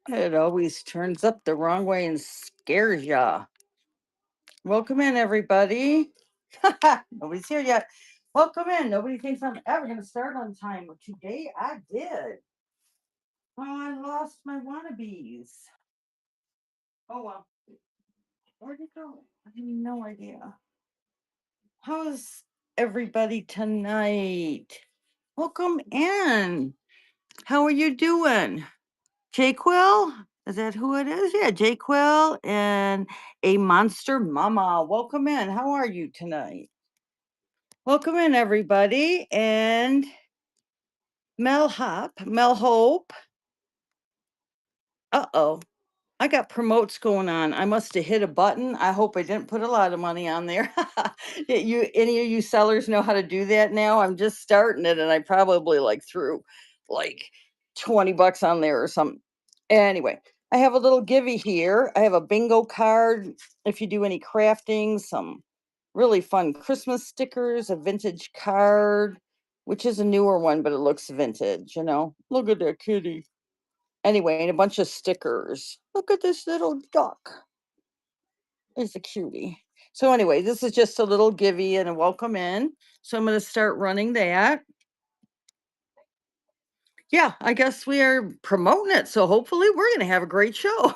It always turns up the wrong way and scares ya. Welcome in, everybody. Nobody's here yet. Welcome in. Nobody thinks I'm ever going to start on time. But today I did. Oh, I lost my wannabes. Oh, well. Where'd it go? I have no idea. How's everybody tonight? Welcome in. How are you doing? Quill? Is that who it is? Yeah, Quill and a monster mama. Welcome in. How are you tonight? Welcome in, everybody. And Mel Hope. Uh-oh. I got promotes going on. I must have hit a button. I hope I didn't put a lot of money on there. You any of you sellers know how to do that now? I'm just starting it and I probably like threw like 20 bucks on there or something. Anyway, I have a little givey here. I have a bingo card if you do any crafting, some really fun Christmas stickers, a vintage card, which is a newer one, but it looks vintage, you know. Look at that kitty. Anyway, and a bunch of stickers. Look at this little duck. It's a cutie. So anyway, this is just a little givey and a welcome in. So I'm going to start running that. Yeah, I guess we are promoting it. So hopefully we're going to have a great show.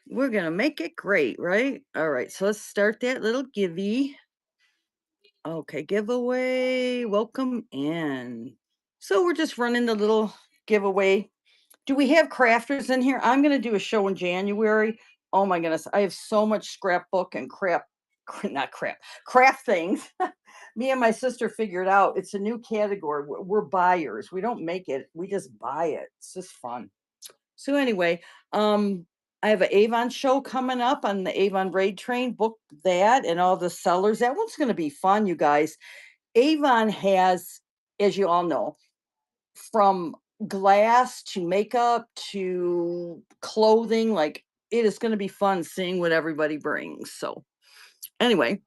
We're going to make it great, right? All right. So let's start that little givey. Okay, giveaway. Welcome in. So we're just running the little giveaway. Do we have crafters in here? I'm going to do a show in January. Oh my goodness. I have so much scrapbook and not crap, craft things. Me and my sister figured out it's a new category. We're buyers. We don't make it, we just buy it. It's just fun. So anyway, I have an Avon show coming up on the Avon Raid Train. Book that and all the sellers. That one's going to be fun, you guys. Avon has, as you all know, from glass to makeup to clothing, like it is going to be fun seeing what everybody brings. So anyway,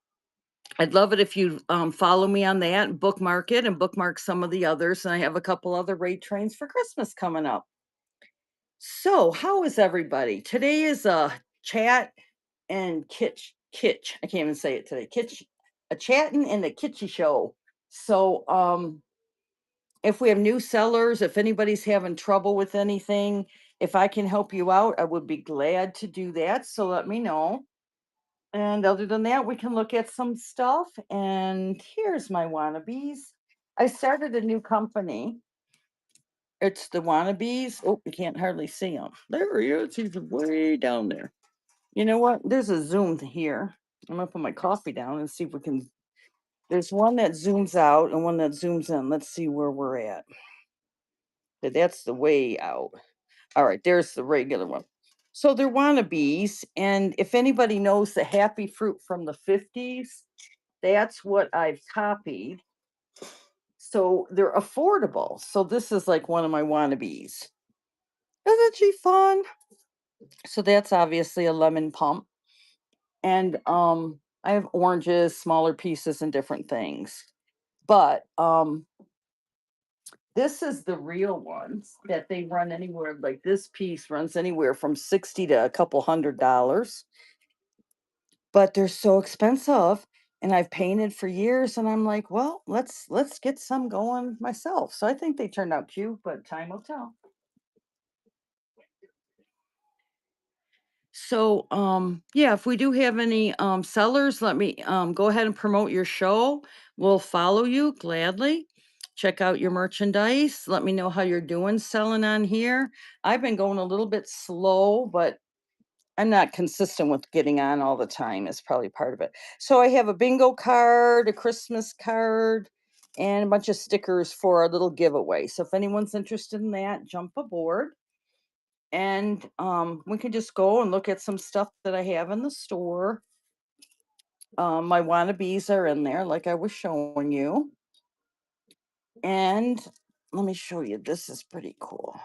I'd love it if you follow me on that, bookmark it, and bookmark some of the others. And I have a couple other rate trains for Christmas coming up. So how is everybody? Today is a chat and kitsch. I can't even say it today. Kitsch, a chatting and a kitschy show. So if we have new sellers, if anybody's having trouble with anything, if I can help you out, I would be glad to do that. So let me know. And other than that, we can look at some stuff. And here's my wannabes. I started a new company. It's the wannabes. Oh, you can't hardly see him. There he is. He's way down there. You know what? There's a zoom here. I'm gonna put my coffee down and see if we can. There's one that zooms out and one that zooms in. Let's see where we're at. That's the way out. All right, there's the regular one. So they're wannabes, and if anybody knows the happy fruit from the 50s, that's what I've copied. So they're affordable. So this is like one of my wannabes. Isn't she fun? So that's obviously a lemon pump. And I have oranges, smaller pieces, and different things. But this is the real ones that they run anywhere. Like this piece runs anywhere from 60 to a couple $100, but they're so expensive. And I've painted for years, and I'm like, well, let's get some going myself. So I think they turned out cute, but time will tell. So yeah, if we do have any sellers, let me go ahead and promote your show. We'll follow you gladly. Check out your merchandise. Let me know how you're doing selling on here. I've been going a little bit slow, but I'm not consistent with getting on all the time is probably part of it. So I have a bingo card, a Christmas card, and a bunch of stickers for our little giveaway. So if anyone's interested in that, jump aboard. And we can just go and look at some stuff that I have in the store. My wannabes are in there, like I was showing you. And let me show you. This is pretty cool.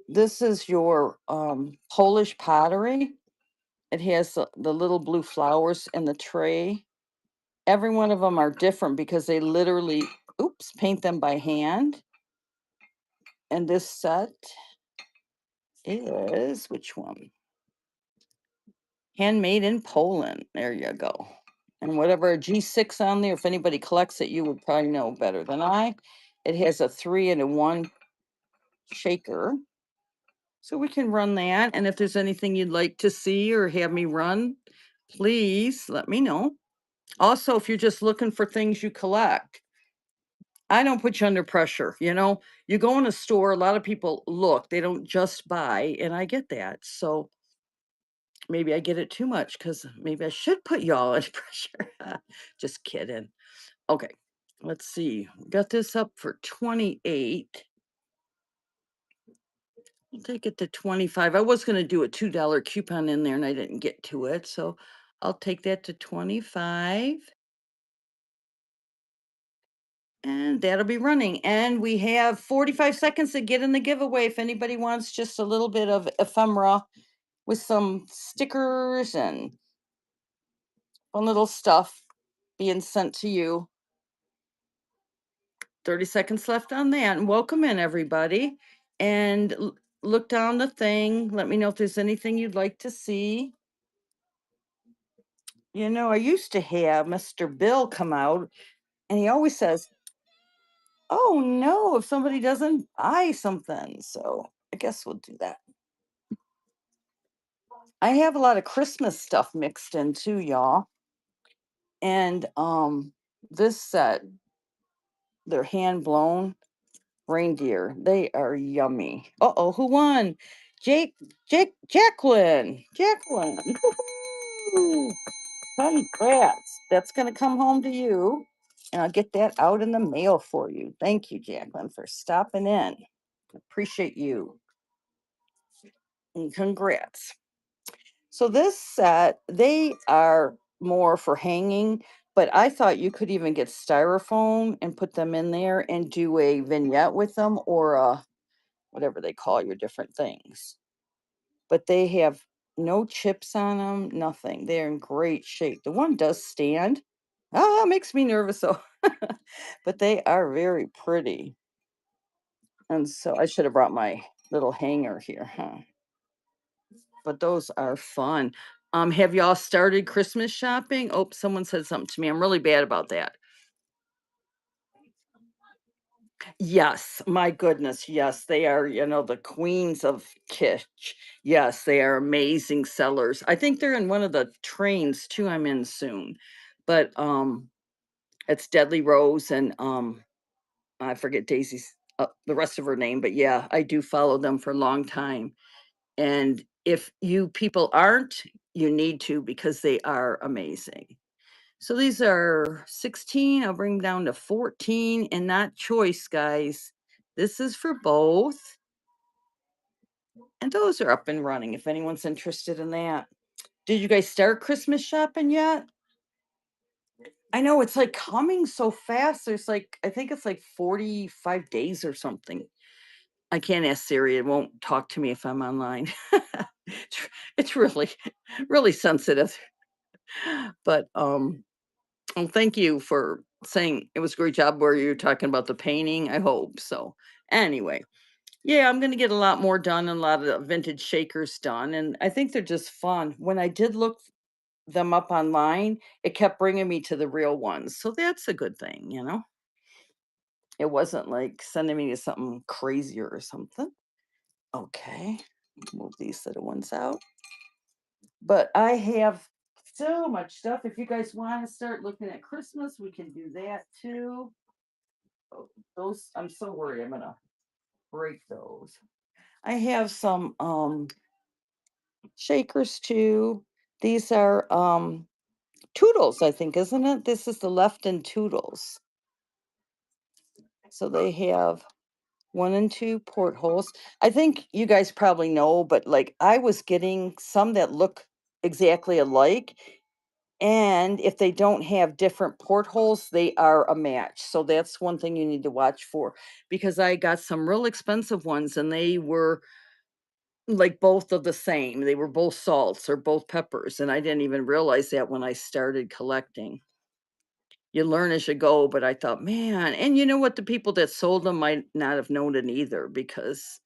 This is your Polish pottery. It has the little blue flowers in the tray. Every one of them are different because they literally, oops, paint them by hand. And this set is which one? Handmade in Poland. There you go. And whatever G6 on there, if anybody collects it, you would probably know better than I. It has a 3 and a 1 shaker. So we can run that. And if there's anything you'd like to see or have me run, please let me know. Also, if you're just looking for things you collect, I don't put you under pressure. You go in a store, a lot of people look, they don't just buy, and I get that. So maybe I get it too much because maybe I should put y'all under pressure. Just kidding. Okay, let's see. Got this up for 28. I'll take it to 25. I was going to do a $2 coupon in there and I didn't get to it. So I'll take that to 25. And that'll be running. And we have 45 seconds to get in the giveaway if anybody wants just a little bit of ephemera with some stickers and fun little stuff being sent to you. 30 seconds left on that. And welcome in, everybody. And look down the thing. Let me know if there's anything you'd like to see. I used to have Mr. Bill come out, and he always says, "Oh no, if somebody doesn't buy something." So I guess we'll do that. I have a lot of Christmas stuff mixed in too, y'all. And this set, they're hand blown reindeer. They are yummy. Uh-oh, who won? Jacqueline. Jacqueline. Woo-hoo. Congrats. That's gonna come home to you. And I'll get that out in the mail for you. Thank you, Jacqueline, for stopping in. Appreciate you. And congrats. So this set, they are more for hanging, but I thought you could even get styrofoam and put them in there and do a vignette with them or whatever they call your different things. But they have no chips on them, nothing. They're in great shape. The one does stand. Ah, makes me nervous though. But they are very pretty. And so I should have brought my little hanger here, huh? But those are fun. Have y'all started Christmas shopping? Oh, someone said something to me. I'm really bad about that. Yes, my goodness, yes, they are, the queens of Kitsch. Yes, they are amazing sellers. I think they're in one of the trains too I'm in soon. But it's Deadly Rose and I forget Daisy's the rest of her name, but yeah, I do follow them for a long time. And if you people aren't, you need to because they are amazing. So these are 16. I'll bring them down to 14 and not choice, guys. This is for both. And those are up and running if anyone's interested in that. Did you guys start Christmas shopping yet? I know it's like coming so fast. There's like, I think it's like 45 days or something. I can't ask Siri. It won't talk to me if I'm online. It's really, really sensitive. But well, thank you for saying it was a great job where you're talking about the painting. I hope so. Anyway, yeah, I'm gonna get a lot more done and a lot of the vintage shakers done. And I think they're just fun. When I did look them up online, it kept bringing me to the real ones. So that's a good thing. It wasn't like sending me to something crazier or something. Okay, move these little ones out. But I have so much stuff. If you guys want to start looking at Christmas, we can do that too. Oh, those, I'm so worried I'm gonna break those. I have some shakers too. These are toodles, I think, isn't it? This is the left and toodles. So they have 1 and 2 portholes. I think you guys probably know, but like I was getting some that look exactly alike. And if they don't have different portholes, they are a match. So that's one thing you need to watch for because I got some real expensive ones and they were like both of the same. They were both salts or both peppers. And I didn't even realize that when I started collecting. You learn as you go, but I thought, man, and you know what? The people that sold them might not have known it either because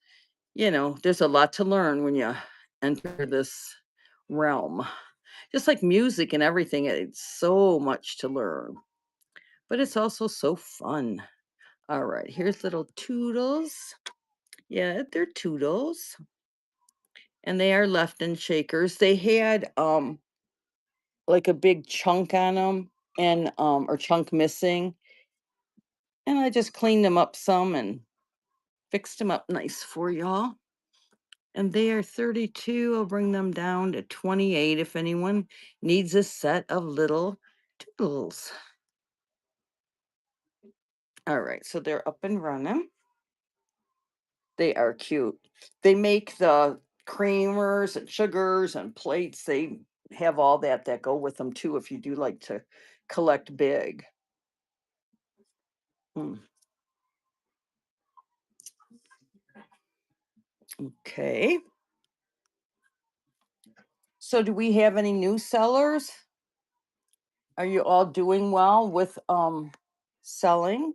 there's a lot to learn when you enter this realm. Just like music and everything, it's so much to learn, but it's also so fun. All right, here's little Toodles. Yeah, they're Toodles, and they are left and shakers. They had like a big chunk on them and or chunk missing, and I just cleaned them up some and fixed them up nice for y'all. And they are 32. I'll bring them down to 28 if anyone needs a set of little Toodles. All right, so they're up and running. They are cute. They make the creamers and sugars and plates. They have all that go with them too if you do like to collect big. Mm, okay. So do we have any new sellers? Are you all doing well with selling,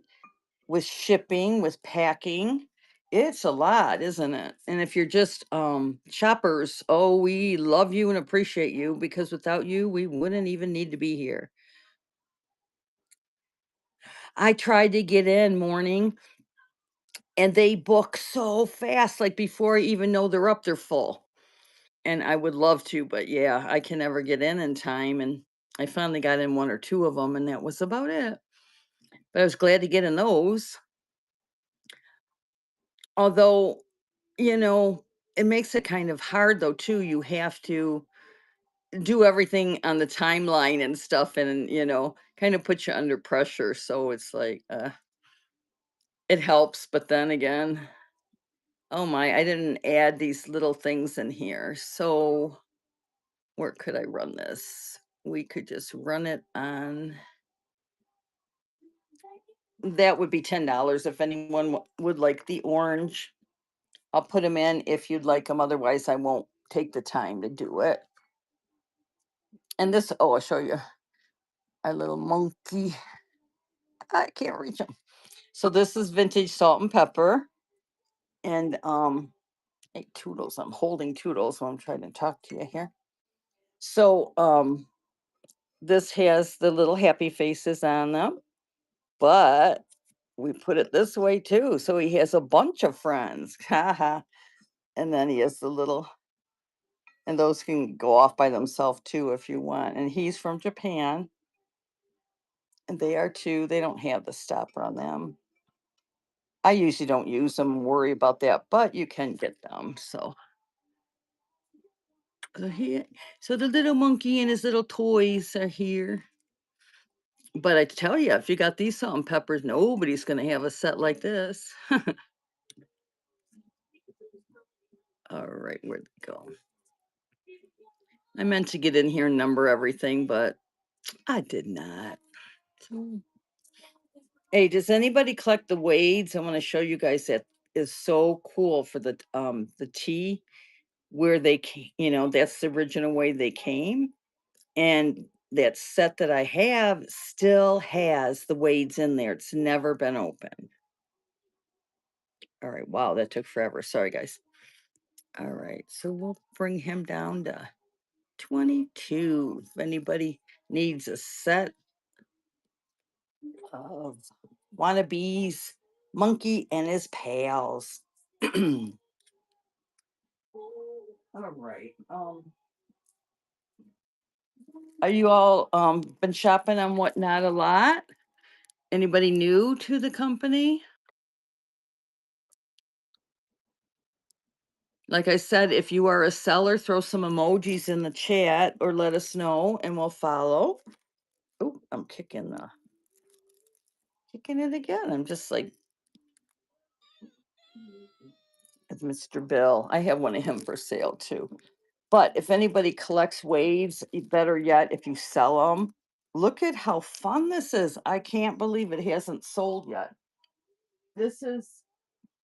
with shipping, with packing? It's a lot, isn't it? And if you're just shoppers, oh, we love you and appreciate you because without you, we wouldn't even need to be here. I tried to get in morning and they book so fast, like before I even know they're up, they're full. And I would love to, but yeah, I can never get in time. And I finally got in one or two of them, and that was about it. But I was glad to get in those. Although, you know, it makes it kind of hard though too. You have to do everything on the timeline and stuff, and kind of put you under pressure. So it's like it helps, but then again, oh my, I didn't add these little things in here. So where could I run this? We could just run it on that would be $10 if anyone would like the orange. I'll put them in if you'd like them. Otherwise, I won't take the time to do it. And this, oh, I'll show you our little monkey. I can't reach him. So this is vintage salt and pepper. And hey, Toodles, I'm holding Toodles while I'm trying to talk to you here. So this has the little happy faces on them, but we put it this way too. So he has a bunch of friends. Haha. And then he has the little, and those can go off by themselves too if you want. And he's from Japan, and they are too. They don't have the stopper on them. I usually don't use them, worry about that, but you can get them. So he, so the little monkey and his little toys are here. But I tell you, if you got these salt and peppers, nobody's going to have a set like this. All right, where'd they go? I meant to get in here and number everything, but I did not. So, hey, does anybody collect the wades? I want to show you guys that is so cool for the tea where they that's the original way they came. And that set that I have still has the wades in there. It's never been opened. All right. Wow, that took forever. Sorry, guys. All right. So we'll bring him down to 22. If anybody needs a set of wannabes, Monkey and his pals. All right. Are you all been shopping on Whatnot a lot? Anybody new to the company? Like I said, if you are a seller, throw some emojis in the chat or let us know and we'll follow. Oh, I'm kicking it again. I'm just like it's Mr. Bill. I have one of him for sale too. But if anybody collects waves, better yet, if you sell them, look at how fun this is. I can't believe it hasn't sold yet. This is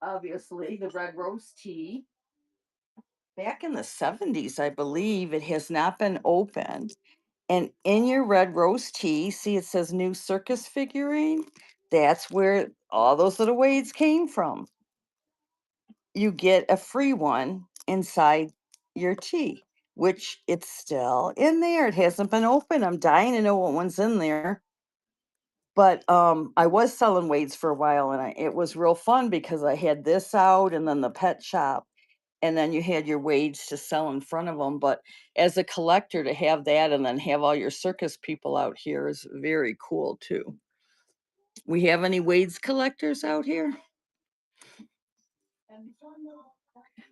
obviously the red rose tea. Back in the 70s, I believe it has not been opened. And in your red rose tea, see it says new circus figurine. That's where all those little waves came from. you get a free one inside your tea, which it's still in there. It hasn't been opened. I'm dying to know what one's in there. But I was selling weights for a while, and it was real fun because I had this out, and then the pet shop, and then you had your weights to sell in front of them. But as a collector, to have that and then have all your circus people out here is very cool too. We have any Wade's collectors out here?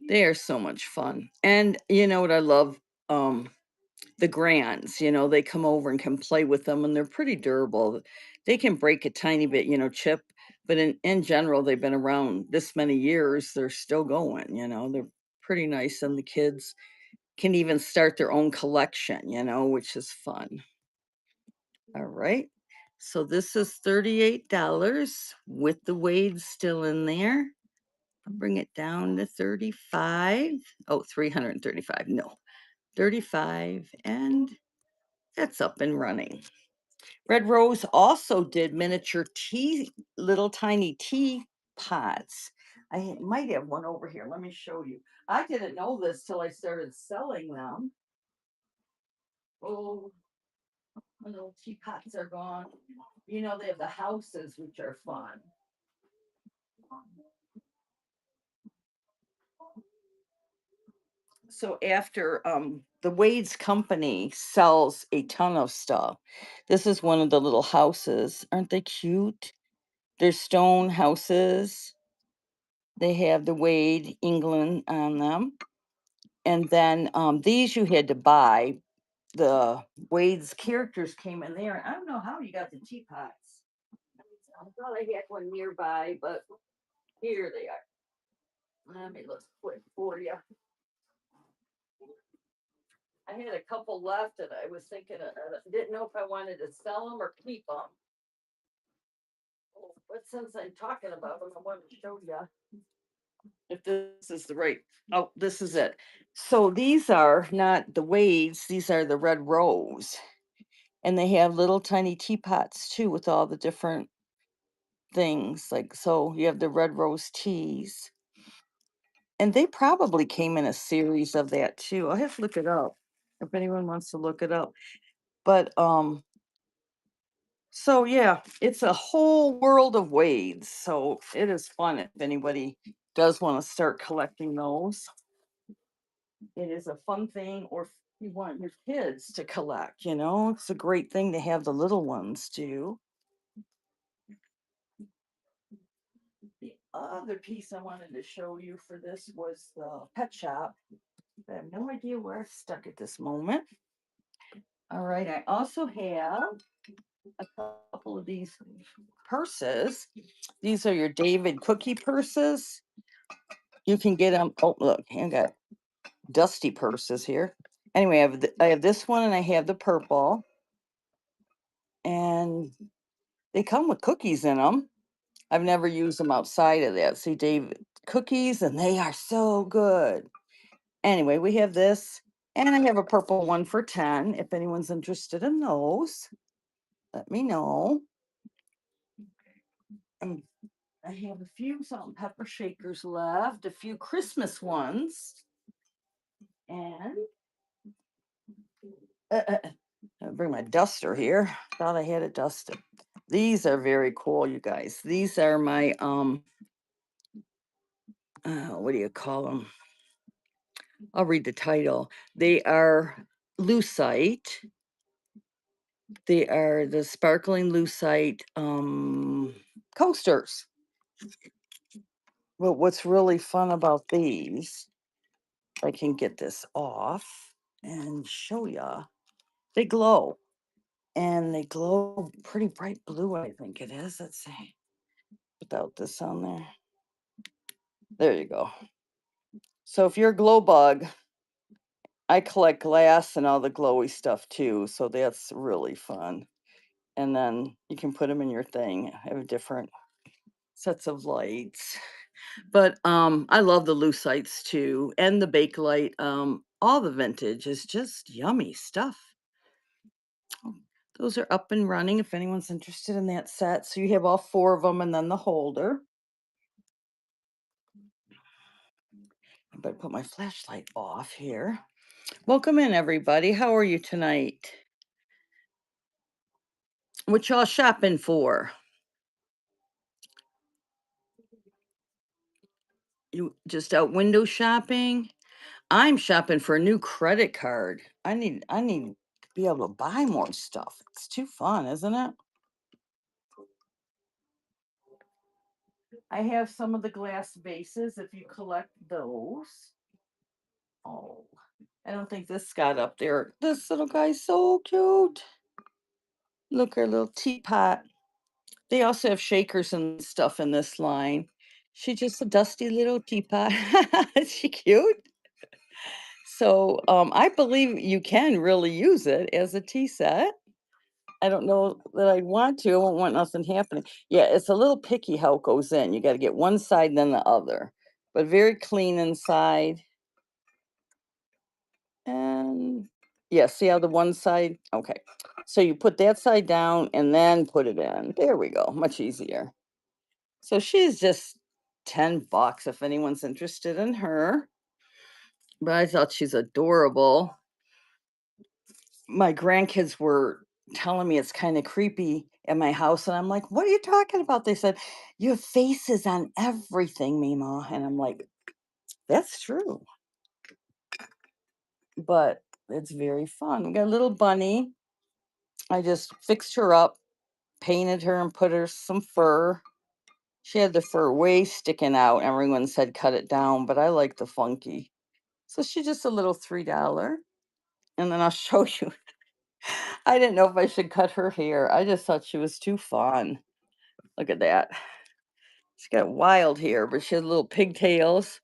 They are so much fun. And you know what I love? Um, the grands, they come over and can play with them, and they're pretty durable. They can break a tiny bit, chip, but in general, they've been around this many years. They're still going, they're pretty nice. And the kids can even start their own collection, which is fun. All right. So this is $38 with the Wade still in there. I'll bring it down to 35. Oh, 335. No, 35. And that's up and running. Red Rose also did miniature tea, little tiny tea pots. Might have one over here. Let me show you. I didn't know this till I started selling them. Oh, my little teapots are gone. They have the houses, which are fun. So after the Wade's company sells a ton of stuff. This is one of the little houses. Aren't they cute? They're stone houses. They have the Wade England on them. And then these you had to buy. The Wade's characters came in there. I don't know how you got the teapots. I thought I had one nearby, but here they are. Let me look quick for you. I had a couple left, and I was thinking, didn't know if I wanted to sell them or keep them. But since I'm talking about them, I wanted to show you if this is the right. Oh, this is it. So these are not the Wades; these are the Red Rose, and they have little tiny teapots too with all the different things. Like so, you have the Red Rose teas, and they probably came in a series of that too. I'll have to look it up if anyone wants to look it up. But so yeah, it's a whole world of Wades. So it is fun if anybody does want to start collecting those. It is a fun thing, or if you want your kids to collect, it's a great thing to have the little ones do. The other piece I wanted to show you for this was the pet shop. I have no idea where I stuck at this moment. All right, I also have a couple of these purses. These are your David cookie purses. You can get them. Oh, look, I got dusty purses here. Anyway, I have this one, and I have the purple, and they come with cookies in them. I've never used them outside of that. See, David cookies, and they are so good. Anyway, we have this, and I have a purple one for 10. If anyone's interested in those, let me know. And I have a few salt and pepper shakers left, a few Christmas ones, and I'll bring my duster here. Thought I had it dusted. These are very cool, you guys. These are my what do you call them? I'll read the title. They are lucite. They are the sparkling lucite coasters. But what's really fun about these, I can get this off and show ya. They glow, and they glow pretty bright blue, I think it is. Let's see. Without this on there. There you go. So if you're a glow bug, I collect glass and all the glowy stuff too. So that's really fun. And then you can put them in your thing. I have different sets of lights. But I love the Lucites too, and the Bakelite. All the vintage is just yummy stuff. Oh, those are up and running if anyone's interested in that set. So you have all four of them and then the holder. But put my flashlight off here. Welcome in, everybody. How are you tonight? What y'all shopping for? You just out window shopping? I'm shopping for a new credit card. I need to be able to buy more stuff. It's too fun, isn't it? I have some of the glass vases if you collect those. Oh, I don't think this got up there. This little guy's so cute. Look, her little teapot. They also have shakers and stuff in this line. She's just a dusty little teapot. Is she cute? So I believe you can really use it as a tea set. I don't know that I want to. I won't want nothing happening. Yeah, it's a little picky how it goes in. You got to get one side, then the other, but very clean inside. And yeah, see how the one side? Okay. So you put that side down and then put it in. There we go. Much easier. So she's just 10 bucks if anyone's interested in her. But I thought she's adorable. My grandkids were telling me it's kind of creepy at my house. And I'm like, what are you talking about? They said, your face is on everything, Mima. And I'm like, that's true. But it's very fun. We got a little bunny. I just fixed her up, painted her, and put her some fur. She had the fur way sticking out. Everyone said cut it down, but I like the funky. So she's just a little $3. And then I'll show you. I didn't know if I should cut her hair. I just thought she was too fun. Look at that. She's got wild hair, but she has little pigtails.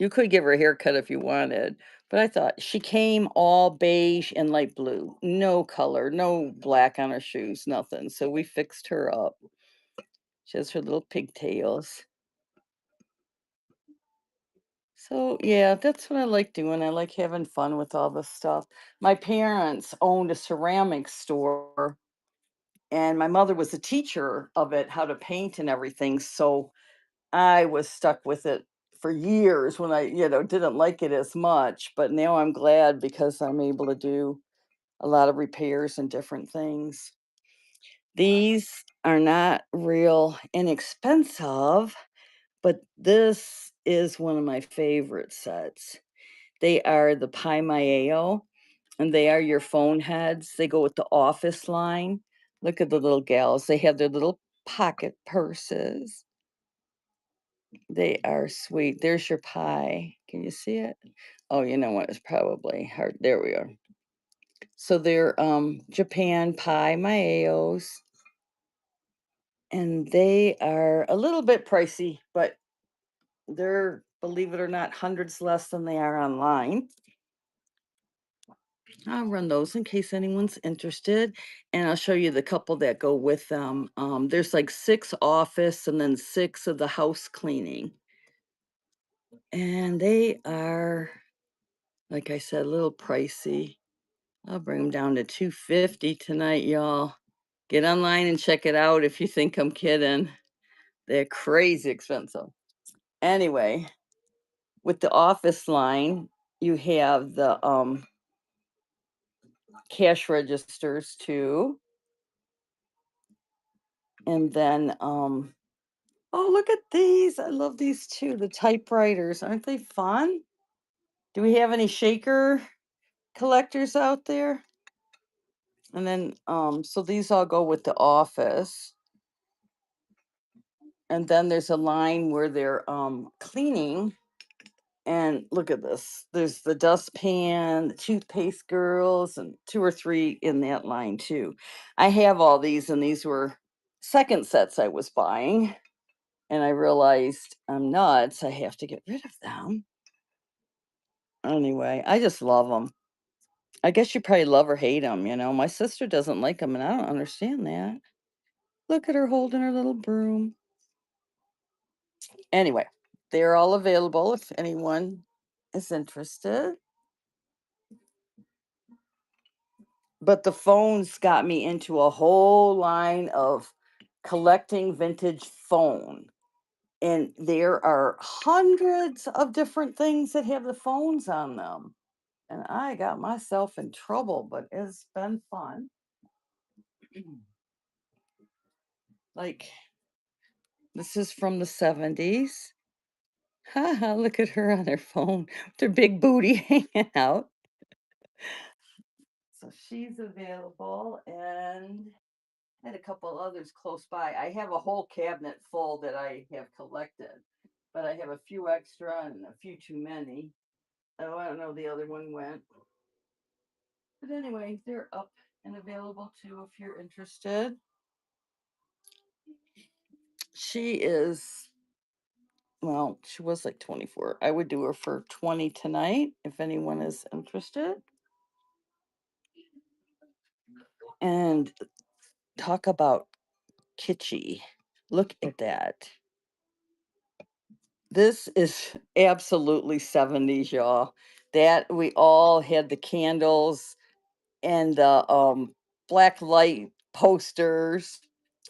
You could give her a haircut if you wanted, but I thought she came all beige and light blue. No color, no black on her shoes, nothing. So we fixed her up. She has her little pigtails. So yeah, that's what I like doing. I like having fun with all this stuff. My parents owned a ceramic store and my mother was a teacher of it, how to paint and everything. So I was stuck with it for years when I didn't like it as much. But now I'm glad because I'm able to do a lot of repairs and different things. These are not real inexpensive, but this is one of my favorite sets. They are the Pi Maeo, and they are your phone heads. They go with the office line. Look at the little gals. They have their little pocket purses. They are sweet. There's your pie. Can you see it? Oh, you know what? It's probably hard. There we are. So they're Japan Pi Maeos, and they are a little bit pricey, but they're, believe it or not, hundreds less than they are online. I'll run those in case anyone's interested, and I'll show you the couple that go with them. There's like 6 office and then 6 of the house cleaning. And they are, like I said, a little pricey. I'll bring them down to 250 tonight, y'all. Get online and check it out if you think I'm kidding. They're crazy expensive. Anyway, with the office line, you have the cash registers too. And then oh, look at these. I love these too. The typewriters. Aren't they fun? Do we have any shaker collectors out there? And then so these all go with the office. And then there's a line where they're cleaning. And look at this. There's the dustpan, the toothpaste girls, and 2 or 3 in that line too. I have all these, and these were second sets I was buying. And I realized I'm nuts. I have to get rid of them. Anyway, I just love them. I guess you probably love or hate them. My sister doesn't like them, and I don't understand that. Look at her holding her little broom. Anyway, they're all available if anyone is interested. But the phones got me into a whole line of collecting vintage phone. And there are hundreds of different things that have the phones on them. And I got myself in trouble, but it's been fun. Like, this is from the 70s. Haha, look at her on her phone with her big booty hanging out. So she's available, and I had a couple others close by. I have a whole cabinet full that I have collected, but I have a few extra and a few too many. Oh, I don't know, the other one went. But anyway, they're up and available too if you're interested. She is, well, she was like 24. I would do her for 20 tonight if anyone is interested. And talk about kitschy. Look at that. This is absolutely 70s, y'all. That we all had the candles and the black light posters.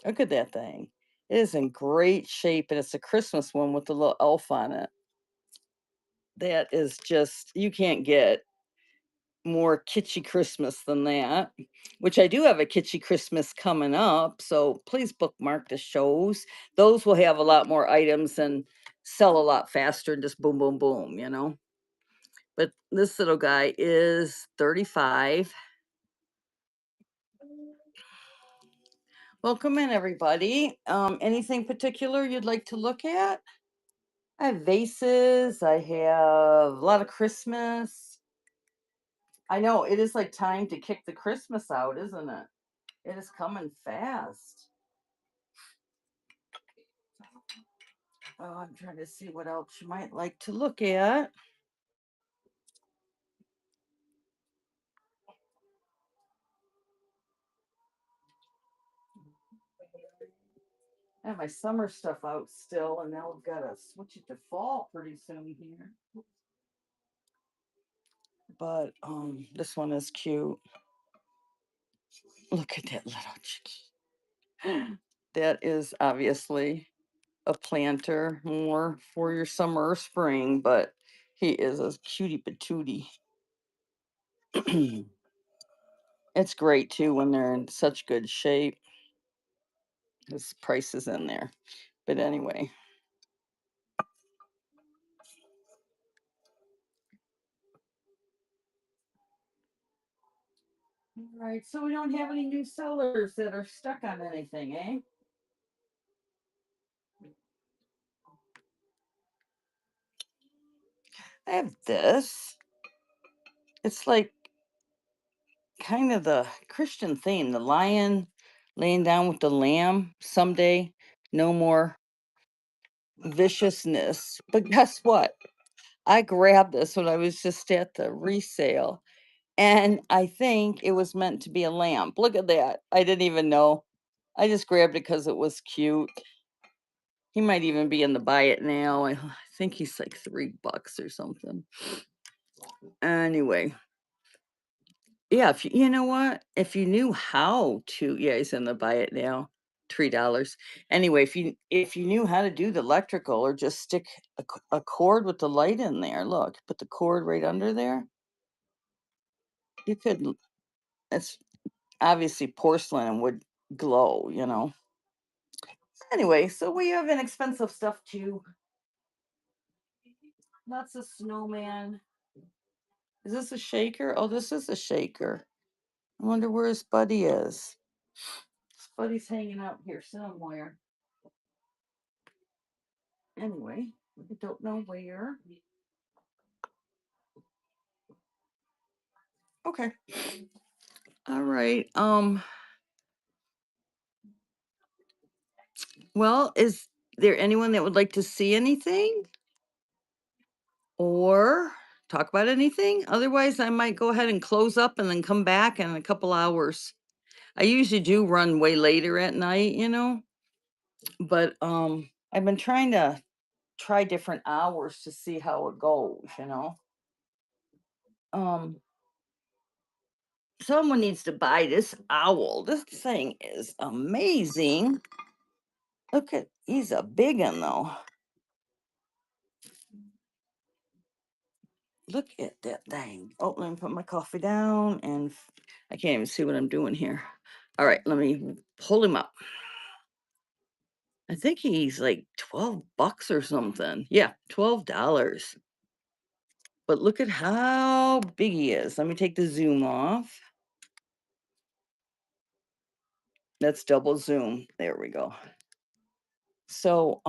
Look at that thing. It is in great shape, and it's a Christmas one with the little elf on it. That is just, you can't get more kitschy Christmas than that. Which I do have a kitschy Christmas coming up, so please bookmark the shows. Those will have a lot more items and sell a lot faster, and just boom, boom, boom, you know. But this little guy is 35. Welcome in, everybody. Anything particular you'd like to look at? I have vases. I have a lot of Christmas. I know it is like time to kick the Christmas out, isn't it? It is coming fast. Oh, I'm trying to see what else you might like to look at. I have my summer stuff out still, and now we've got to switch it to fall pretty soon here. But this one is cute. Look at that little chicky. That is obviously a planter more for your summer or spring, but he is a cutie patootie. It's great too when they're in such good shape. This price is in there. But anyway. All right, so we don't have any new sellers that are stuck on anything, eh? I have this. It's like kind of the Christian theme, the lion laying down with the lamb someday, no more viciousness. But guess what? I grabbed this when I was just at the resale, and I think it was meant to be a lamp. Look at that. I didn't even know. I just grabbed it because it was cute. He might even be in the buy it now. I think he's like $3 or something. Anyway, yeah, if you know what? If you knew how to, yeah, he's in the buy it now, $3. Anyway, if you knew how to do the electrical or just stick a cord with the light in there, look, put the cord right under there. You could. It's obviously porcelain and would glow, you know. Anyway, so we have inexpensive stuff too. Lots of snowman. Is this a shaker? Oh, this is a shaker. I wonder where his buddy is. His buddy's hanging out here somewhere. Anyway, I don't know where. Okay. All right. Well, is there anyone that would like to see anything or talk about anything? Otherwise, I might go ahead and close up and then come back in a couple hours. I usually do run way later at night, you know, but I've been trying to try different hours to see how it goes, you know. Um Someone needs to buy this owl. This thing is amazing. Look at, he's a big one though. Look at that thing. Oh, let me put my coffee down and I can't even see what I'm doing here. All right, let me pull him up. I think he's like 12 bucks or something. Yeah, $12. But look at how big he is. Let me take the zoom off. That's double zoom. There we go. So,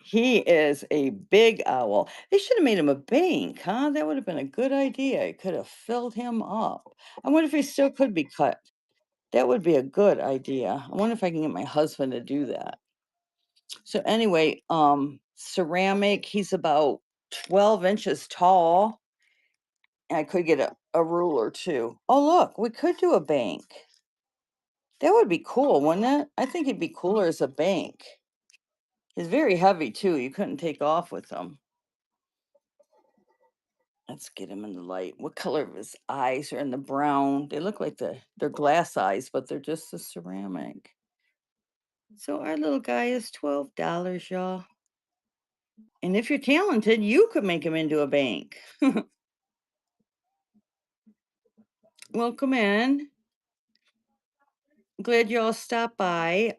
he is a big owl. They should have made him a bank, huh? That would have been a good idea. It could have filled him up. I wonder if he still could be cut. That would be a good idea. I wonder if I can get my husband to do that. So anyway, ceramic, he's about 12 inches tall. And I could get a ruler too. Oh, look, we could do a bank. That would be cool, wouldn't it? I think it'd be cooler as a bank. He's very heavy too. You couldn't take off with him. Let's get him in the light. What color of his eyes are in the brown? They look like they're glass eyes, but they're just the ceramic. So our little guy is $12, y'all. And if you're talented, you could make him into a bank. Welcome in. Glad you all stopped by.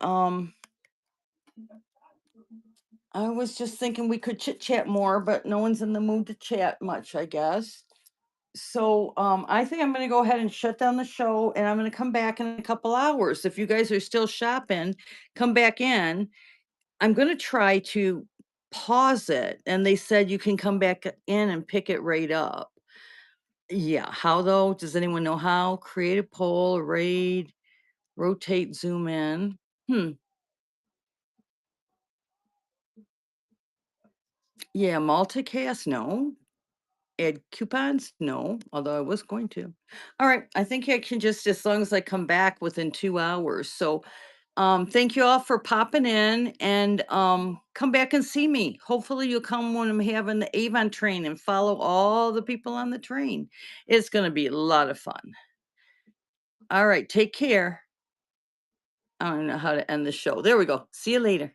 I was just thinking we could chit chat more, but no one's in the mood to chat much, I guess. So I think I'm going to go ahead and shut down the show and I'm going to come back in a couple hours. If you guys are still shopping, come back in. I'm going to try to pause it. And they said you can come back in and pick it right up. Yeah. How though? Does anyone know how? Create a poll, raid, rotate, zoom in. Hmm. Yeah. Multicast? No. Add coupons? No, although I was going to. All right, I think I can just as long as I come back within 2 hours. So, thank you all for popping in and come back and see me. Hopefully you'll come when I'm having the Avon train and follow all the people on the train. It's going to be a lot of fun. All right, take care. I don't know how to end the show. There we go. See you later.